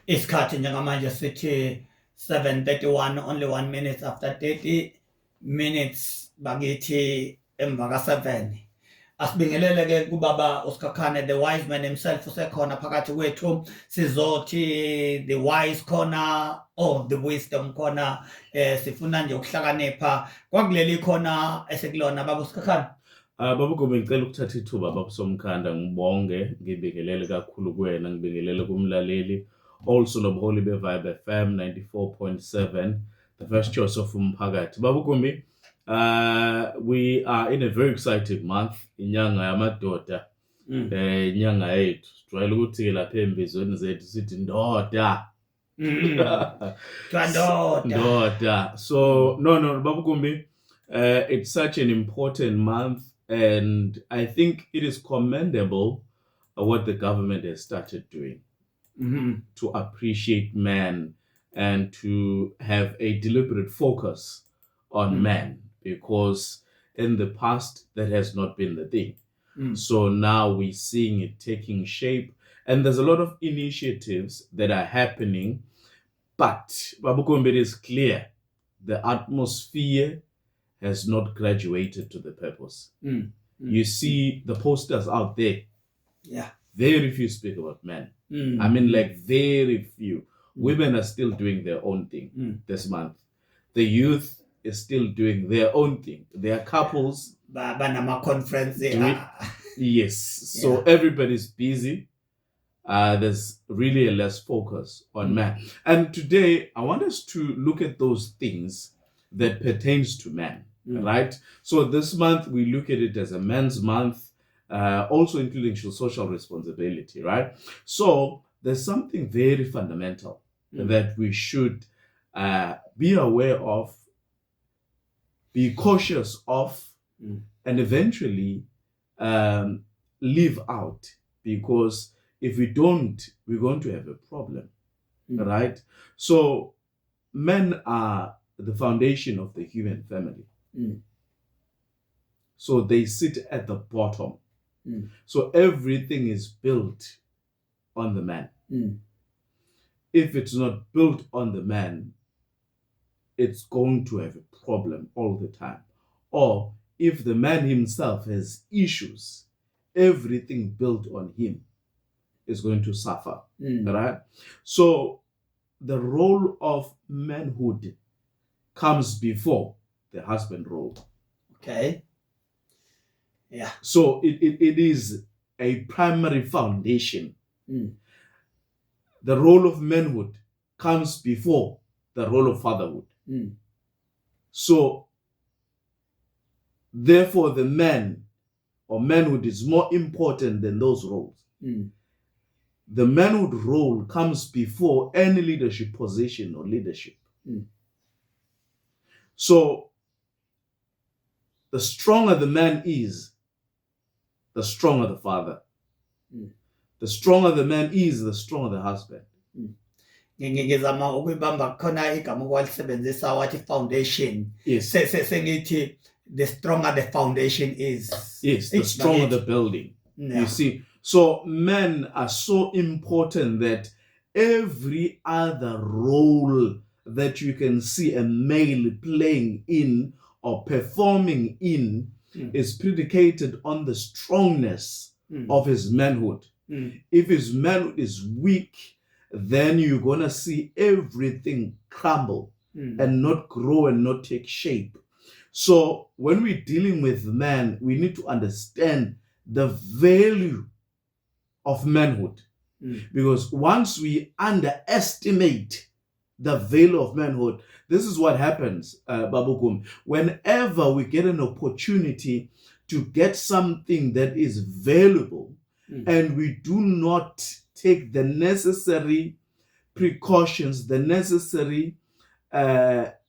Isikhathi njengamanje sithi 7:31, only 1 minute after 30 minutes bakithi emva ka-7. Asibingelele-ke kubaba uSikhakhane, the wise man himself usekhona phakathi kwethu. Sizothi the wise corner or the wisdom corner. Sifuna nje ukuhlakanipha kwakuleli khona esikulona baba uSikhakhane. Baba Gumbi, ngicela ukuthatha ithuba babusomkhanda ngibonge, ngibingelele kakhulu kuwena, ngibingelele kumlaleli also nobuholi beVibe FM 94.7, the first choice of umphakathi. Baba Gumbi, we are in a very exciting month, inyanga yamadoda. Inyanga yethu sijwayele ukuthi lapha embizweni zethu sithi ndoda. Ndoda. So no Baba Gumbi, it's such an important month. And I think it is commendable what the government has started doing to appreciate men and to have a deliberate focus on men, because in the past that has not been the thing. So now we're seeing it taking shape, and there's a lot of initiatives that are happening. But Babu Gumbi, it is clear the atmosphere has not graduated to the purpose. You see the posters out there. Yeah. Very few speak about men. I mean, like very few. Women are still doing their own thing this month. The youth is still doing their own thing. There are couples. Banama conference. Yes. So everybody's busy. There's really a less focus on men. And today I want us to look at those things that pertains to men. Right? So this month we look at it as a men's month, also including social responsibility, right? So there's something very fundamental that we should be aware of, be cautious of, and eventually live out. Because if we don't, we're going to have a problem, right? So men are the foundation of the human family. So they sit at the bottom. So everything is built on the man. If it's not built on the man, it's going to have a problem all the time. Or if the man himself has issues, everything built on him is going to suffer. Right? So the role of manhood comes before the husband role. Okay. Yeah. So it is a primary foundation. The role of manhood comes before the role of fatherhood. So therefore the man or manhood is more important than those roles. The manhood role comes before any leadership position or leadership. So the stronger the man is, the stronger the father. The stronger the man is, the stronger the husband. Ngizama ukubamba khona igama okwalisebenzisa wathi foundation. Yes. Sengithi the stronger the foundation is. Yes, the stronger the building. Yeah. You see, so men are so important that every other role that you can see a male playing in or performing in is predicated on the strongness of his manhood. If his manhood is weak, then you're going to see everything crumble and not grow and not take shape. So when we're dealing with man, we need to understand the value of manhood. Because once we underestimate the value of manhood, this is what happens, Babu Gumbi. Whenever we get an opportunity to get something that is valuable and we do not take the necessary precautions, the necessary act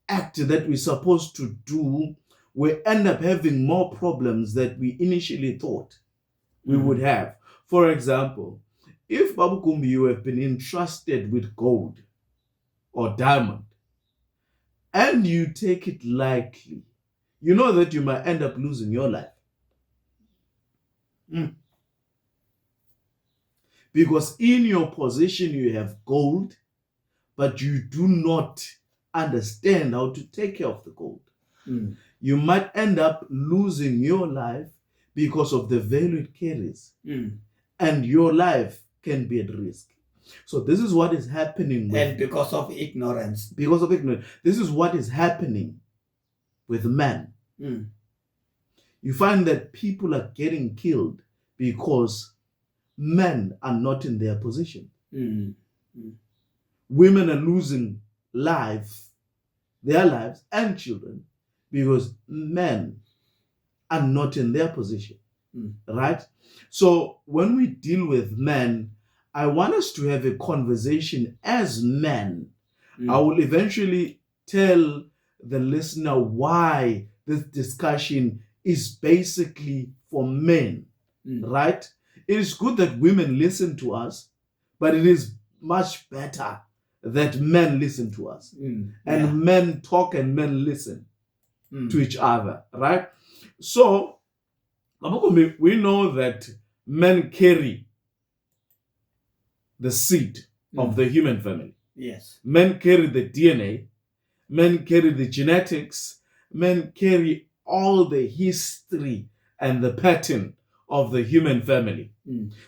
that we're supposed to do, we end up having more problems than we initially thought we would have. For example, if Babu Gumbi, you have been entrusted with gold or diamond and you take it lightly, you know that you might end up losing your life. Because in your possession you have gold, but you do not understand how to take care of the gold. You might end up losing your life because of the value it carries. And your life can be at risk. So this is what is happening with, and because of ignorance. Because of ignorance. This is what is happening with men. You find that people are getting killed because men are not in their position. Women are losing their lives and children because men are not in their position. Right? So when we deal with men, I want us to have a conversation as men. I will eventually tell the listener why this discussion is basically for men. Right? It is good that women listen to us, but it is much better that men listen to us. And men talk and men listen to each other. Right? So we know that men carry the seed of the human family. Yes. Men carry the DNA, men carry the genetics, men carry all the history and the pattern of the human family.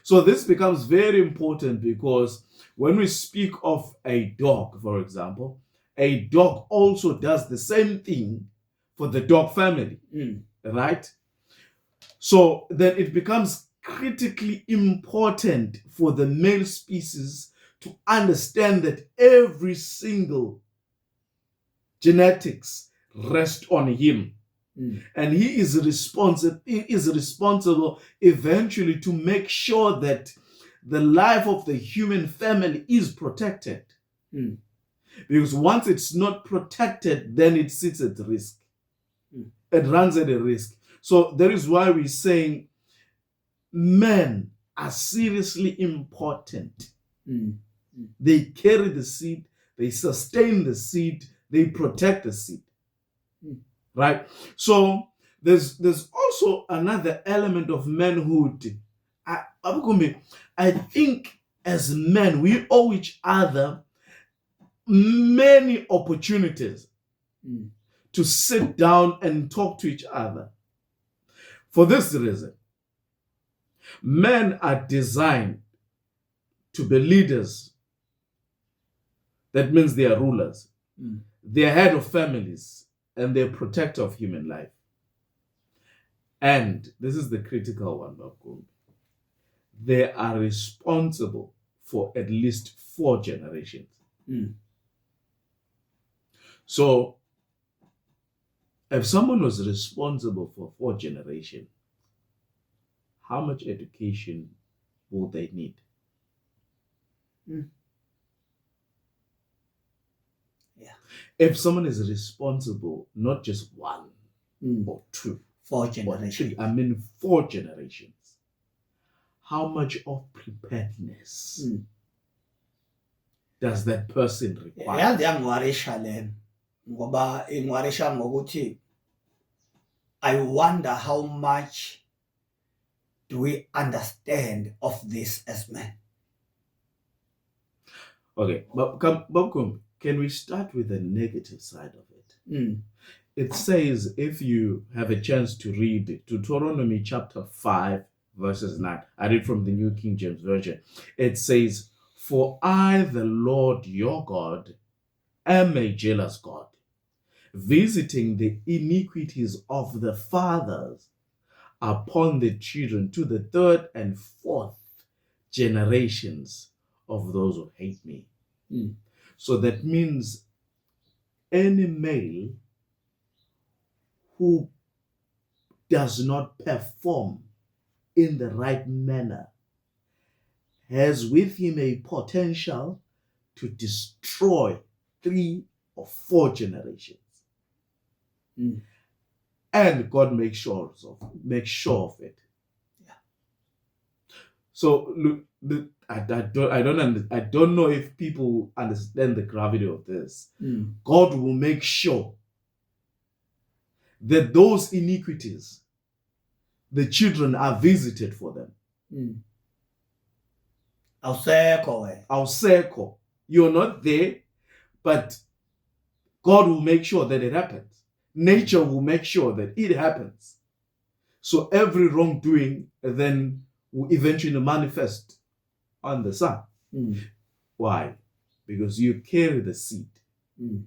So this becomes very important because when we speak of a dog, for example, a dog also does the same thing for the dog family, right? So then it becomes critically important for the male species to understand that every single genetics rest on him. And he is responsible eventually to make sure that the life of the human family is protected. Because once it's not protected, then it sits at risk. It runs at a risk. So that is why we're saying men are seriously important. They carry the seed, they sustain the seed, they protect the seed. Right? So there's also another element of manhood. I think as men, we owe each other many opportunities to sit down and talk to each other. For this reason, men are designed to be leaders. That means they are rulers. They are head of families and they're protector of human life. And this is the critical one, Bakum. They are responsible for at least 4 generations. So, if someone was responsible for 4 generations, how much education would they need? Yeah. If someone is responsible, not just 1 or 2, 4 generations. 4 generations. How much of preparedness does that person require? Yazi yangiwarisha le ngoba ingwarisha ngokuthi I wonder how much do we understand of this as men? Okay, Babkum, can we start with the negative side of it? It says, if you have a chance to read Deuteronomy chapter 5, verses 9. I read from the New King James Version. It says, "For I, the Lord your God, am a jealous God, visiting the iniquities of the fathers upon the children to the 3rd and 4th generations of those who hate me." So that means any male who does not perform in the right manner has with him a potential to destroy 3 or 4 generations. And God makes sure of it. Yeah. So look, I don't know if people understand the gravity of this. God will make sure that those iniquities, the children are visited for them. awusekho. You're not there, but God will make sure that it happens. Nature will make sure that it happens. So every wrongdoing then will eventually manifest on the sun. Why? Because you carry the seed. You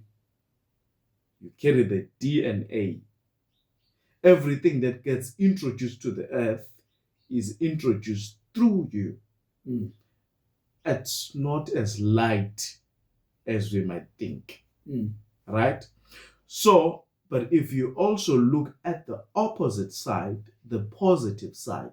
carry the DNA. Everything that gets introduced to the earth is introduced through you. It's not as light as we might think. Right? So, but if you also look at the opposite side, the positive side,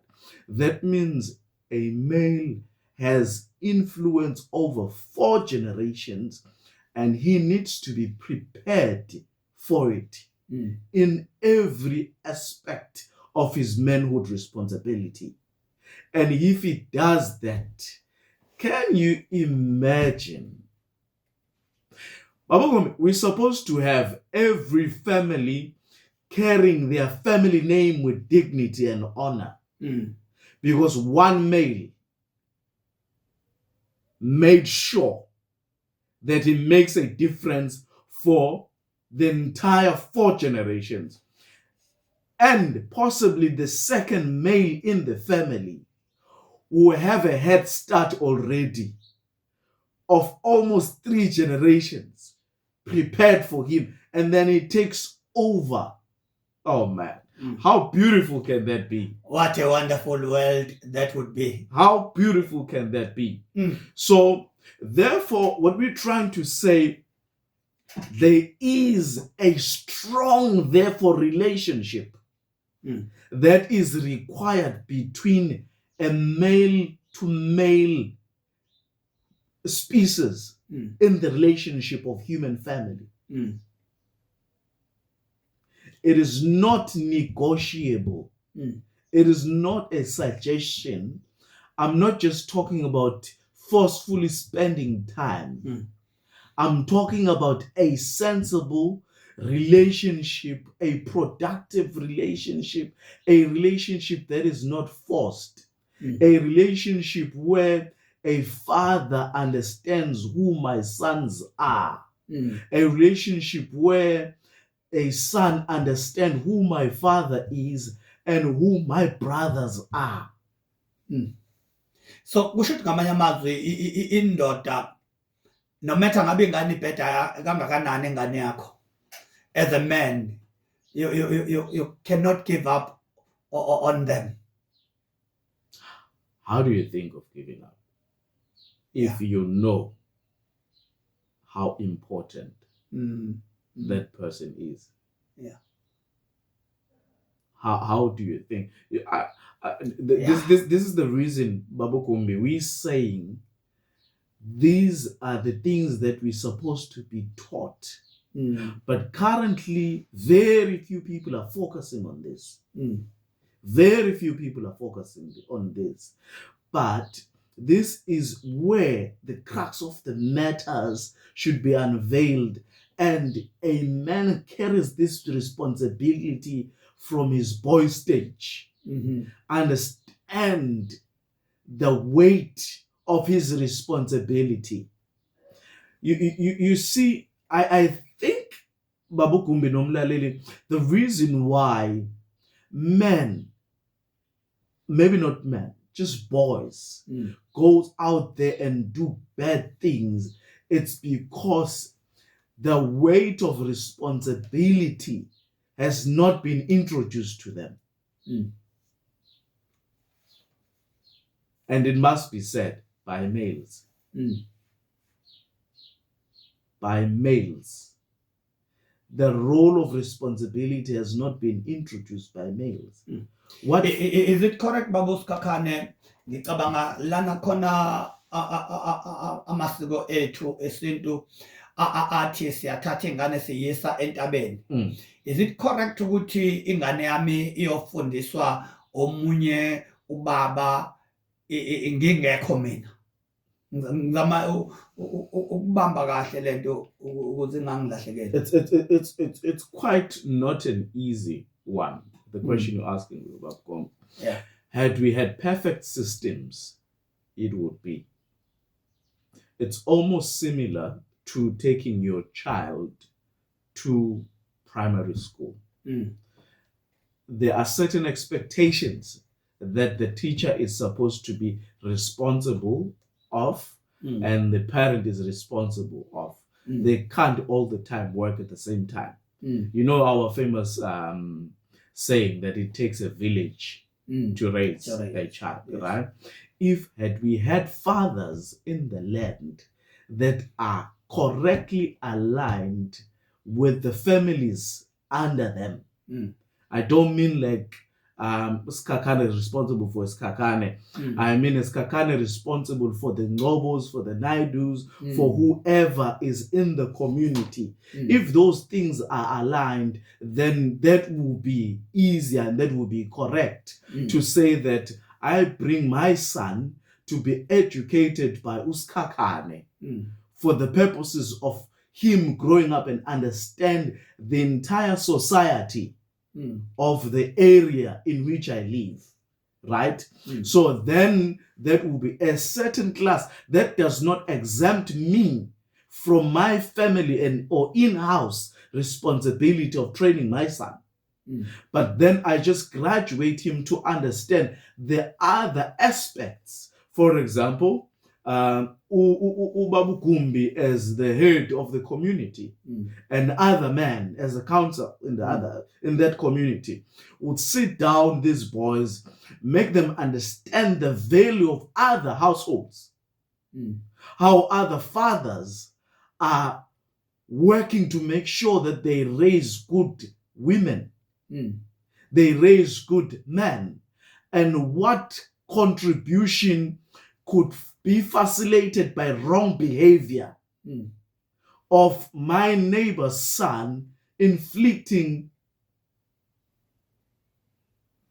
that means a male has influence over 4 generations and he needs to be prepared for it in every aspect of his manhood responsibility. And if he does that, can you imagine? We're supposed to have every family carrying their family name with dignity and honor. Because one male made sure that he makes a difference for the entire 4 generations. And possibly the second male in the family will have a head start already of almost 3 generations prepared for him, and then he takes over. Oh man, how beautiful can that be? What a wonderful world that would be. How beautiful can that be? So therefore, what we're trying to say, there is a strong, therefore, relationship that is required between a male to male species in the relationship of human family. It is not negotiable. It is not a suggestion. I'm not just talking about forcefully spending time. I'm talking about a sensible relationship, a productive relationship, a relationship that is not forced, a relationship where a father understands who my sons are, a relationship where a son understands who my father is and who my brothers are. So kusho ukuthi ngamanye amazwi indoda no matter ngabe ingane ibheda kangakanani ingane yakho, as a man you cannot give up on them. How do you think of giving up if you know how important that person is? How do you think? This is the reason, Babu Kumbi, we're saying these are the things that we're supposed to be taught. But currently, very few people are focusing on this. Very few people are focusing on this. But this is where the crux of the matters should be unveiled. And a man carries this responsibility from his boy stage. Understand the weight of his responsibility. You see, I think, Babu Kumbi Nomlaleli, the reason why men, maybe not men, just boys, goes out there and do bad things, it's because the weight of responsibility has not been introduced to them. And it must be said by males. By males. The role of responsibility has not been introduced by males. What is it correct, Babu Sikhakhane? Ngicabanga lana khona amasiko ethu esintu athi siyathatha ingane siyisa entabeni. Is it correct ukuthi ingane yami iyofundiswa omunye ubaba ngingekho mina? Ngizama ukubamba kahle lento ukuze ingangilahlekeli. It's quite not an easy one, the question you're asking about. Had we had perfect systems, it would be. it's almost similar to taking your child to primary school. There are certain expectations that the teacher is supposed to be responsible of and the parent is responsible of. They can't all the time work at the same time. You know our famous saying that it takes a village to raise a child, yes. Right? Had we had fathers in the land that are correctly aligned with the families under them, I don't mean like Sikhakhane is responsible for Sikhakhane. I mean Sikhakhane responsible for the nobles, for the naidus, for whoever is in the community. If those things are aligned, then that will be easier and that will be correct to say that I bring my son to be educated by Sikhakhane for the purposes of him growing up and understand the entire society of the area in which I live, right? So then that will be a certain class that does not exempt me from my family and or in-house responsibility of training my son. But then I just graduate him to understand the other aspects. For example, Ubabu Kumbi as the head of the community and other men as a counsel in that community would sit down these boys, make them understand the value of other households, how other fathers are working to make sure that they raise good women, they raise good men, and what contribution could be facilitated by wrong behavior of my neighbor's son inflicting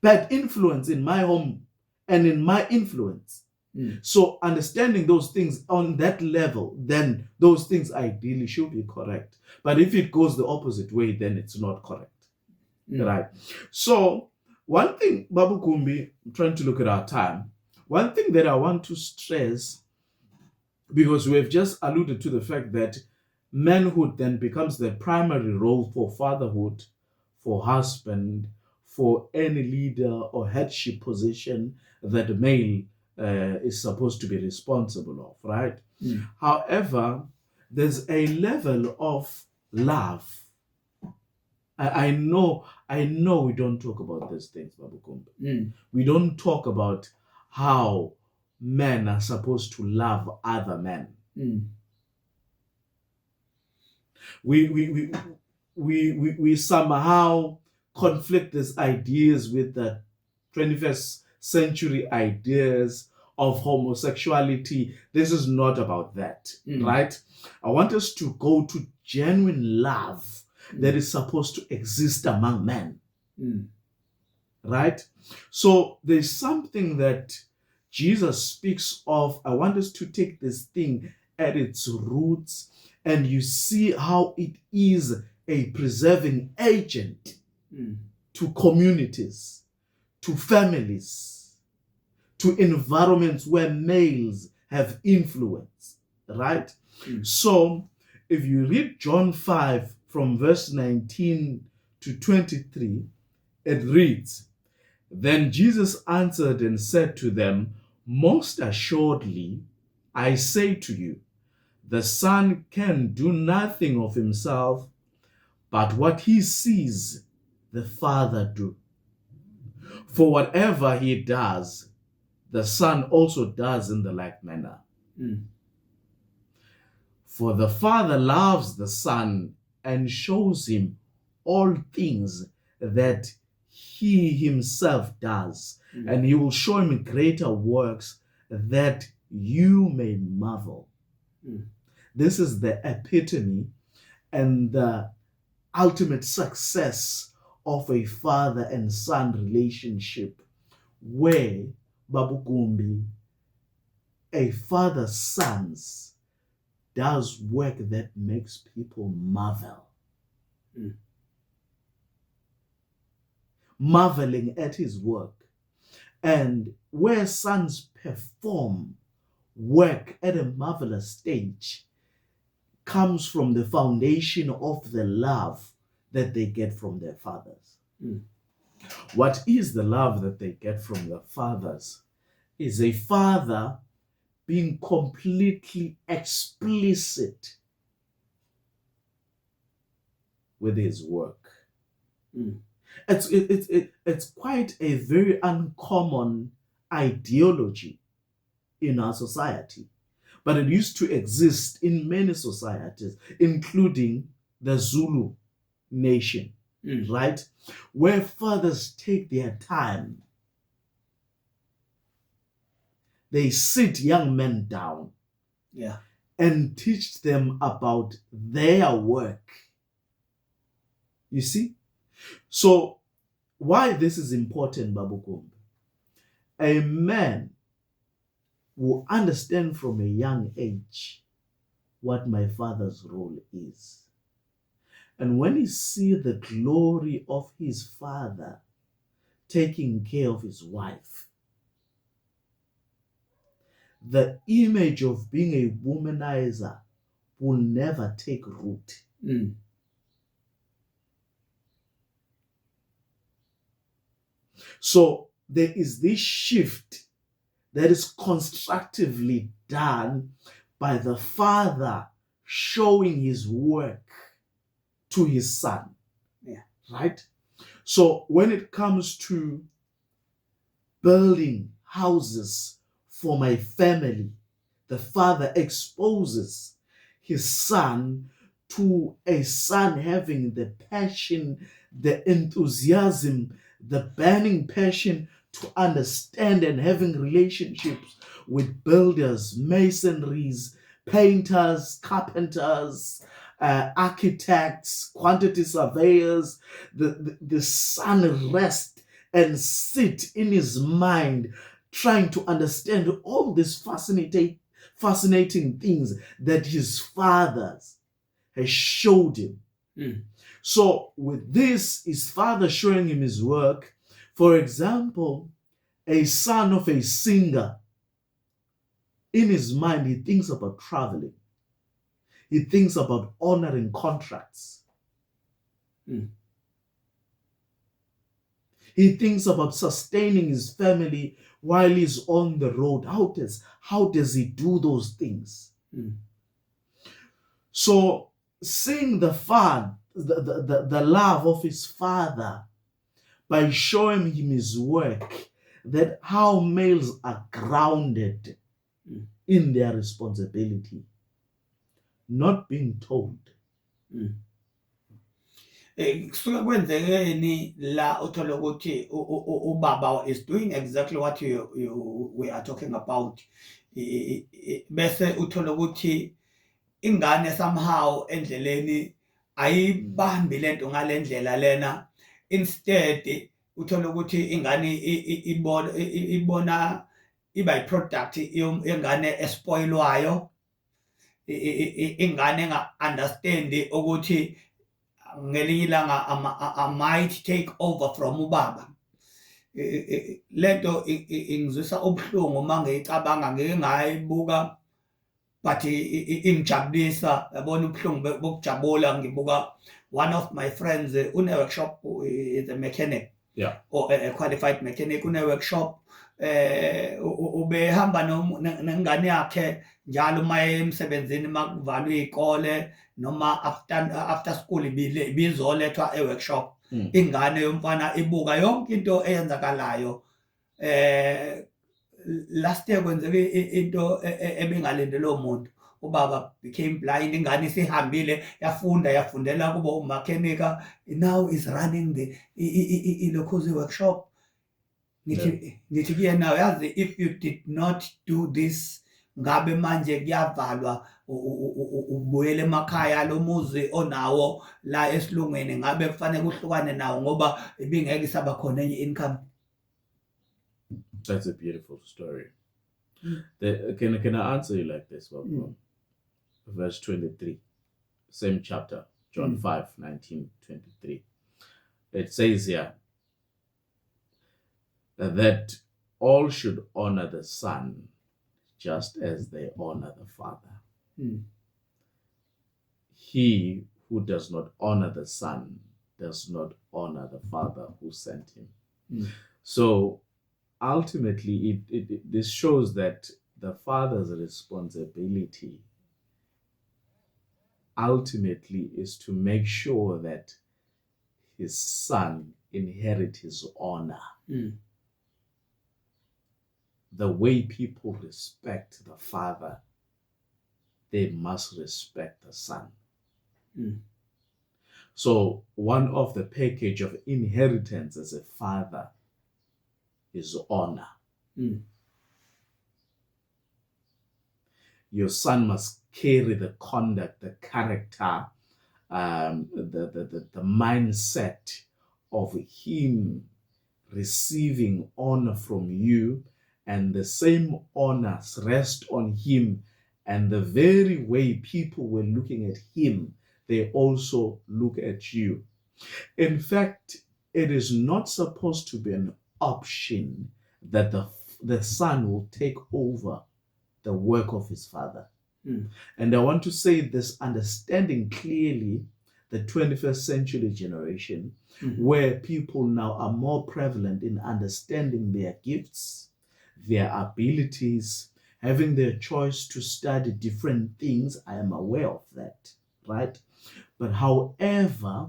bad influence in my home and in my influence. So understanding those things on that level, then those things ideally should be correct. But if it goes the opposite way, then it's not correct. Right? So one thing, Babu Kumbi, I'm trying to look at our time. One thing that I want to stress, because we've just alluded to the fact that manhood then becomes the primary role for fatherhood, for husband, for any leader or headship position that a male is supposed to be responsible of, right? However, there's a level of love. I know we don't talk about these things, Babu Kumbi. We don't talk about how men are supposed to love other men. We somehow conflict these ideas with the 21st century ideas of homosexuality. This is not about that, right? I want us to go to genuine love that is supposed to exist among men. Right? So there's something that Jesus speaks of. I want us to take this thing at its roots, and you see how it is a preserving agent to communities, to families, to environments where males have influence, right? So if you read John 5 from verse 19 to 23, it reads, "Then Jesus answered and said to them, most assuredly, I say to you, the Son can do nothing of himself, but what he sees the Father do. For whatever he does, the Son also does in the like manner. For the Father loves the Son and shows him all things that he himself does, and he will show him greater works that you may marvel." This is the epitome and the ultimate success of a father and son relationship, where, Babu Kumbi, a father's sons does work that makes people marvel. Marveling at his work. And where sons perform work at a marvelous stage comes from the foundation of the love that they get from their fathers. What is the love that they get from their fathers? Is a father being completely explicit with his work. It's quite a very uncommon ideology in our society, but it used to exist in many societies, including the Zulu nation, right? Where fathers take their time. They sit young men down and teach them about their work. You see? So, why this is important, Babukumbi? A man will understand from a young age what my father's role is. And when he sees the glory of his father taking care of his wife, the image of being a womanizer will never take root. So there is this shift that is constructively done by the father showing his work to his son. Right? So when it comes to building houses for my family, the father exposes his son to a son having the passion, the enthusiasm, the burning passion to understand and having relationships with builders, masonries, painters, carpenters, architects, quantity surveyors. The son rest and sit in his mind trying to understand all these fascinating things that his fathers has showed him. So with this, his father showing him his work, for example, a son of a singer, in his mind, he thinks about traveling. He thinks about honoring contracts. He thinks about sustaining his family while he's on the road. How does he do those things? So seeing the love of his father by showing him his work, that how males are grounded in their responsibility, not being told. Kusuke kwenzekeni la uthola ukuthi ubaba is doing exactly what we are talking about. Bese uthola ukuthi ingane somehow endleleni ayibambi lento ngalendlela lena. Instead uthola ukuthi ingane ibona iba i-product yengane espoilwayo. Ingane nga-understand ukuthi ngelinye ilanga I might take over from ubaba. Lento ingizwisa ubuhlungu uma ngiyicabanga ngeke ngayibuka, but ingijabulisa. Yabona ubuhlungu bokujabula ngibuka one of my friends une-workshop, is a mechanic, or a qualified mechanic, une-workshop. Ubehamba nengane yakhe njalo uma emsebenzini makuvalwe iy'kole noma after school ibizolethwa e-workshop. Ingane yomfana ibuka yonke into eyenzakalayo. Last year kwenzeke into ebingalindelwe umuntu. Ubaba became blind, ingane isihambile yafundela kuba umakhenika, now is running the ilokhuzi workshop. Ngithi kuyena, yazi, if you did not do this, ngabe manje kuyavalwa ubuyele emakhaya lo muzi onawo la esilungwini, ngabe kufanele uhlukane nawo ngoba ibingeke isaba khona enye income. That's a beautiful story. Can I answer you like this? Verse 23, same chapter, John 5:19-23. It says here that all should honor the Son just as they honor the Father. Mm. He who does not honor the Son does not honor the Father who sent him. Mm. So ultimately, this shows that the Father's responsibility ultimately is to make sure that his Son inherit his honor. Mm. The way people respect the Father, they must respect the Son. Mm. So one of the package of inheritance as a father is honor. Mm. Your son must carry the conduct, the character, the mindset of him receiving honor from you, and the same honors rest on him, and the very way people were looking at him, they also look at you. In fact, it is not supposed to be an option that the son will take over the work of his father. Mm. And I want to say this, understanding clearly the 21st century generation, where people now are more prevalent in understanding their gifts, their abilities, having their choice to study different things. I am aware of that, right? But however,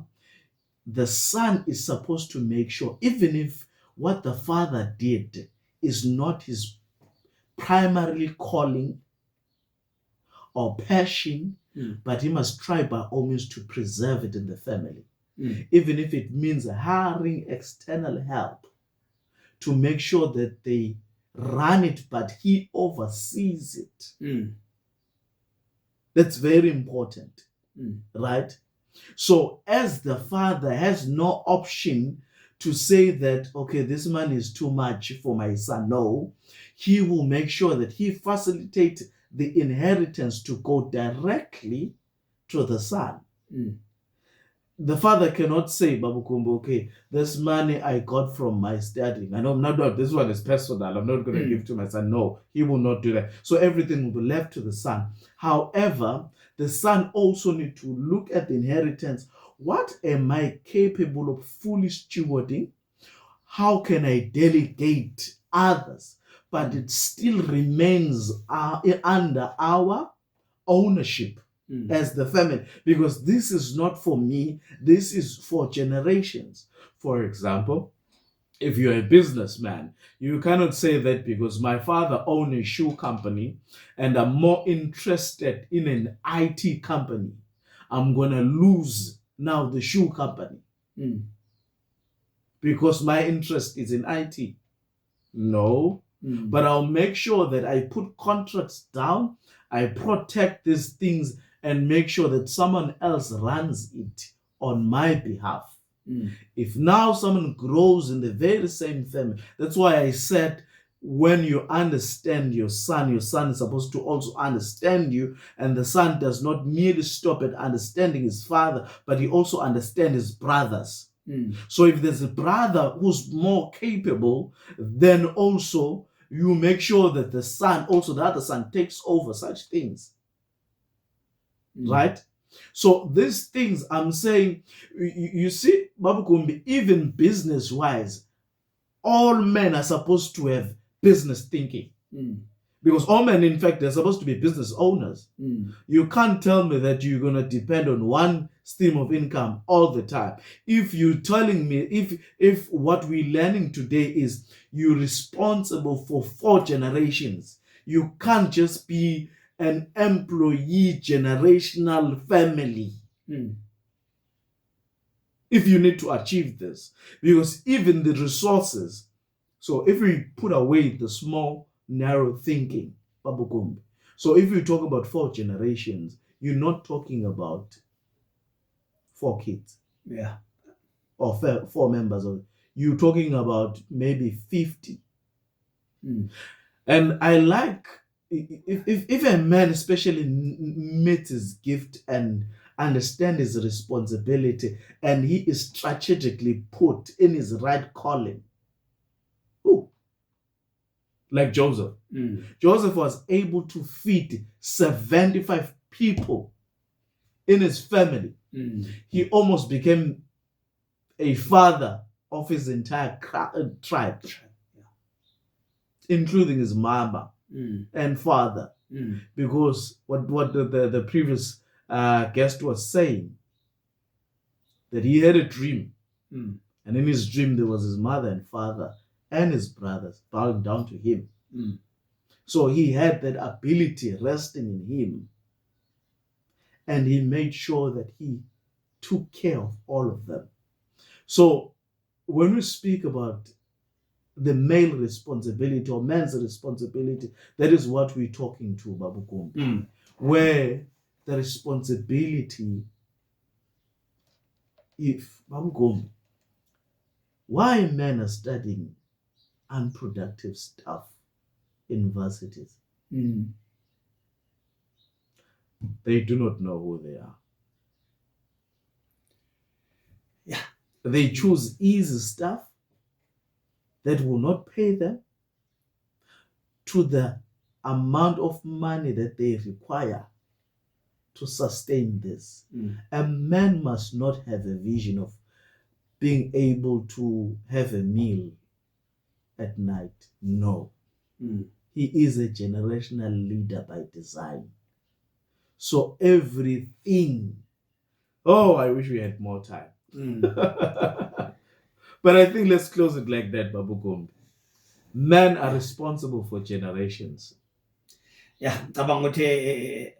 the son is supposed to make sure, even if what the father did is not his primarily calling or passion, but he must try by all means to preserve it in the family. Even if it means hiring external help to make sure that they run it, but he oversees it. That's very important, right? So as the father has no option to say that, okay, this man is too much for my son. No, he will make sure that he facilitates the inheritance to go directly to the son. The father cannot say, Babu Kumbu, okay, this money I got from my studying. I know not this one is personal. I'm not going to give to my son. No, he will not do that. So everything will be left to the son. However, the son also need to look at the inheritance. What am I capable of fully stewarding? How can I delegate others? But it still remains under our ownership as the family, because this is not for me, this is for generations. For example, if you're a businessman, you cannot say that because my father owned a shoe company and I'm more interested in an IT company, I'm going to lose now the shoe company because my interest is in IT. No, but I'll make sure that I put contracts down, I protect these things, and make sure that someone else runs it on my behalf. If now someone grows in the very same family, that's why I said when you understand your son is supposed to also understand you, and the son does not merely stop at understanding his father, but he also understands his brothers. So if there's a brother who's more capable, then also you make sure that the son, also the other son, takes over such things. Right? So these things I'm saying, you see, Babu Kumbi, even business-wise, all men are supposed to have business thinking. Because all men, in fact, they're supposed to be business owners. You can't tell me that you're going to depend on one stream of income all the time. If you're telling me, if what we're learning today is you're responsible for 4 generations, you can't just be an employee generational family. If you need to achieve this, because even the resources, so if we put away the small, narrow thinking, Babukumbi, so if you talk about 4 generations, you're not talking about 4 kids. Yeah. Or 4 members of it. You're talking about maybe 50. And I like, if a man especially meets his gift and understand his responsibility, and he is strategically put in his right calling, like Joseph. Joseph was able to feed 75 people in his family. He almost became a father of his entire tribe, including his mama and father, because what the previous guest was saying, that he had a dream, and in his dream there was his mother and father and his brothers bowing down to him. So he had that ability resting in him, and he made sure that he took care of all of them. So when we speak about the male responsibility or man's responsibility, that is what we're talking to, Babu Kumbi, where the responsibility, if Babu Kumbi, why men are studying unproductive stuff in universities? They do not know who they are. Yeah. They choose easy stuff that will not pay them to the amount of money that they require to sustain this. A man must not have a vision of being able to have a meal at night. No. He is a generational leader by design. So everything, I wish we had more time. But I think let's close it like that, Babu Kumbi. Men are responsible for generations. Yeah, ngicabanga ukuthi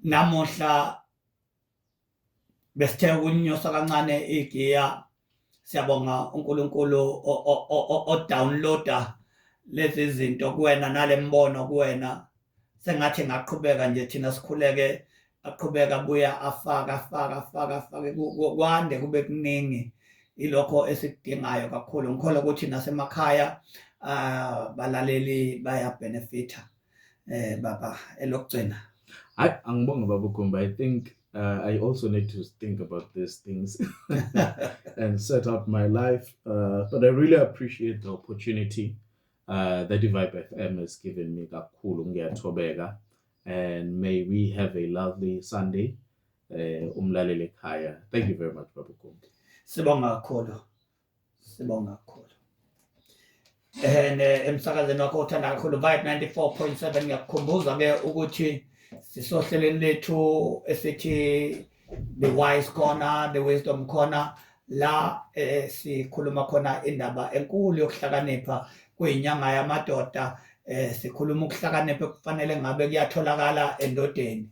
namuhla besithe ukunyosa kancane igiya. Siyabonga uNkulunkulu o-downloada lezi zinto kuwena nalembono kuwena. Sengathi ngaqhubeka nje thina sikhuleke aqhubeka buya afaka kwande kube kuningi ilokho esikudingayo kakhulu. Ngikholwa ukuthi nasemakhaya balaleli baya benefita baba elokugcina. Angibonga Babu Kumbi. I think I also need to think about these things and set up my life. But I really appreciate the opportunity that Vibe FM has given me. Kakhulu ngiyathokoza. And may we have a lovely Sunday. Umlaleli ekhaya. Thank you very much, Babu Kumbi. Sibonga kakhulu. And emsakazweni wakho uthanda kakhulu Vibe 94.7 ngiyakukhumbuza ke ukuthi sisohleleni lethu esithi the wise corner, the wisdom corner, la sikhuluma khona indaba enkulu yokuhlakanipha kuyinyanga yamadoda. Sikhuluma ukuhlakanipha kufanele ngabe kuyatholakala endodeni.